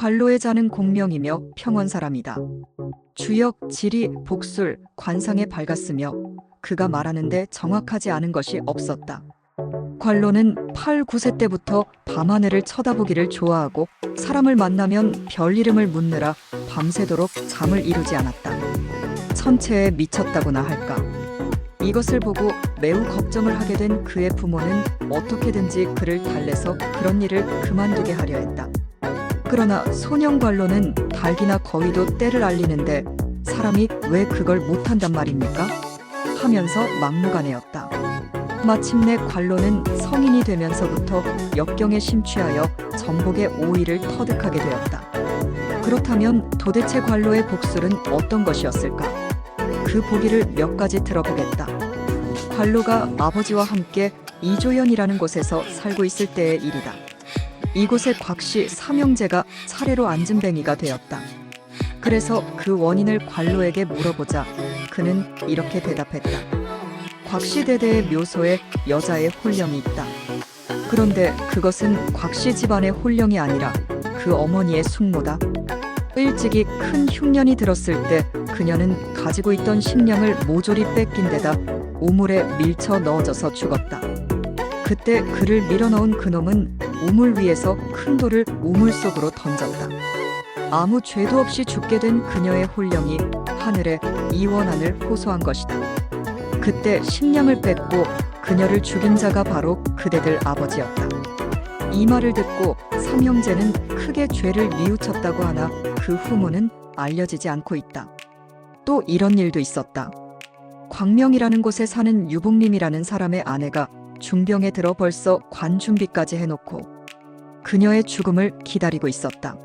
관로에 자는 공명이며 평원사람이다. 주역, 지리, 복술, 관상에 밝았으며 그가 말하는데 정확하지 않은 것이 없었다. 관로는 8, 9세 때부터 밤하늘을 쳐다보기를 좋아하고 사람을 만나면 별 이름을 묻느라 밤새도록 잠을 이루지 않았다. 천체에 미쳤다고나 할까. 이것을 보고 매우 걱정을 하게 된 그의 부모는 어떻게든지 그를 달래서 그런 일을 그만두게 하려 했다. 그러나 소년 관로는 닭이나 거위도 때를 알리는데 사람이 왜 그걸 못한단 말입니까? 하면서 막무가내였다. 마침내 관로는 성인이 되면서부터 역경에 심취하여 전복의 오이를 터득하게 되었다. 그렇다면 도대체 관로의 복술은 어떤 것이었을까? 그 보기를 몇 가지 들어보겠다. 관로가 아버지와 함께 이조연이라는 곳에서 살고 있을 때의 일이다. 이곳에 곽씨 삼형제가 차례로 앉은뱅이가 되었다. 그래서 그 원인을 관로에게 물어보자 그는 이렇게 대답했다. 곽씨 대대의 묘소에 여자의 혼령이 있다. 그런데 그것은 곽씨 집안의 혼령이 아니라 그 어머니의 숙모다. 일찍이 큰 흉년이 들었을 때 그녀는 가지고 있던 식량을 모조리 뺏긴 데다 우물에 밀쳐 넣어져서 죽었다. 그때 그를 밀어넣은 그놈은 우물 위에서 큰 돌을 우물 속으로 던졌다. 아무 죄도 없이 죽게 된 그녀의 혼령이 하늘에 이원한을 호소한 것이다. 그때 식량을 뺏고 그녀를 죽인 자가 바로 그대들 아버지였다. 이 말을 듣고 삼형제는 크게 죄를 뉘우쳤다고 하나 그 후문은 알려지지 않고 있다. 또 이런 일도 있었다. 광명이라는 곳에 사는 유복님이라는 사람의 아내가 중병에 들어 벌써 관 준비까지 해놓고 그녀의 죽음을 기다리고 있었다.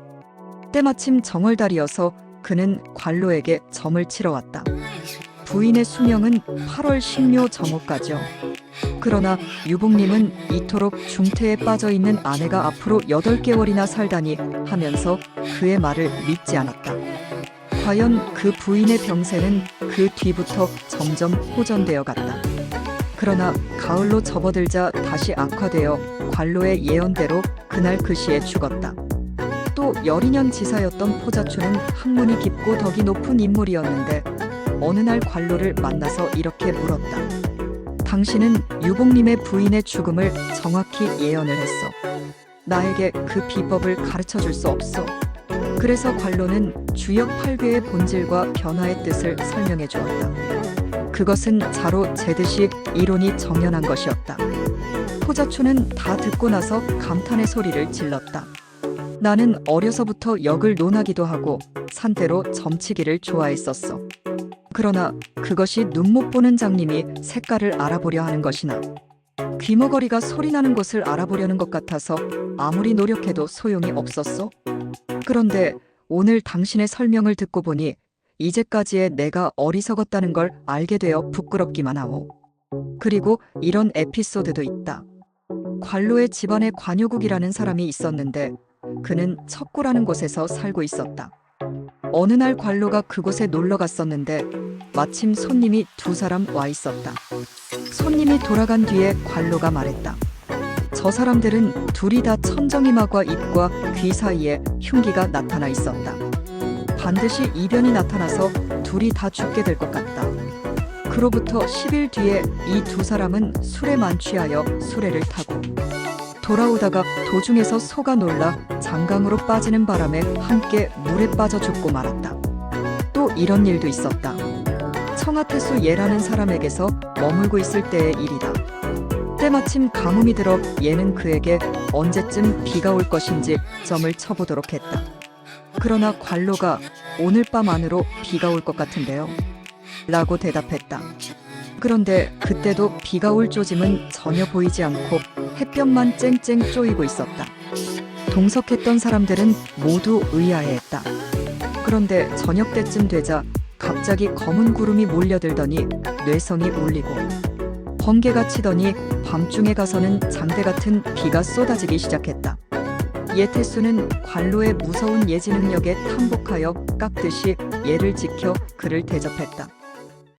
때마침 정월달이어서 그는 관로에게 점을 치러 왔다. 부인의 수명은 8월 신묘 정오까지요. 그러나 유복님은 이토록 중태에 빠져있는 아내가 앞으로 8개월이나 살다니 하면서 그의 말을 믿지 않았다. 과연 그 부인의 병세는 그 뒤부터 점점 호전되어 갔다. 그러나 가을로 접어들자 다시 악화되어 관로의 예언대로 그날 그 시에 죽었다. 또 여리년 지사였던 포자추는 학문이 깊고 덕이 높은 인물이었는데 어느 날 관로를 만나서 이렇게 물었다. 당신은 유복님의 부인의 죽음을 정확히 예언을 했어. 나에게 그 비법을 가르쳐줄 수 없어. 그래서 관로는 주역 8괴의 본질과 변화의 뜻을 설명해 주었다. 그것은 자로 재듯이 이론이 정연한 것이었다. 포자추는 다 듣고 나서 감탄의 소리를 질렀다. 나는 어려서부터 역을 논하기도 하고 산대로 점치기를 좋아했었어. 그러나 그것이 눈 못 보는 장님이 색깔을 알아보려 하는 것이나 귀머거리가 소리나는 곳을 알아보려는 것 같아서 아무리 노력해도 소용이 없었어. 그런데 오늘 당신의 설명을 듣고 보니 이제까지의 내가 어리석었다는 걸 알게 되어 부끄럽기만 하오. 그리고 이런 에피소드도 있다. 관로의 집안에 관요국이라는 사람이 있었는데 그는 척구라는 곳에서 살고 있었다. 어느 날 관로가 그곳에 놀러 갔었는데 마침 손님이 2사람 와 있었다. 손님이 돌아간 뒤에 관로가 말했다. 저 사람들은 둘이 다 천정이마과 입과 귀 사이에 흉기가 나타나 있었다. 반드시 이변이 나타나서 둘이 다 죽게 될 것 같다. 그로부터 10일 뒤에 이 2사람은 술에 만취하여 수레를 타고 돌아오다가 도중에서 소가 놀라 장강으로 빠지는 바람에 함께 물에 빠져 죽고 말았다. 또 이런 일도 있었다. 청하태수 예라는 사람에게서 머물고 있을 때의 일이다. 때마침 가뭄이 들어 예는 그에게 언제쯤 비가 올 것인지 점을 쳐보도록 했다. 그러나 관로가 오늘 밤 안으로 비가 올 것 같은데요 라고 대답했다. 그런데 그때도 비가 올 조짐은 전혀 보이지 않고 햇볕만 쨍쨍 쪼이고 있었다. 동석했던 사람들은 모두 의아해했다. 그런데 저녁 때쯤 되자 갑자기 검은 구름이 몰려들더니 뇌성이 울리고 번개가 치더니 밤중에 가서는 장대 같은 비가 쏟아지기 시작했다. 예태수는 관로의 무서운 예지 능력에 탐복하여 깎듯이 예를 지켜 그를 대접했다.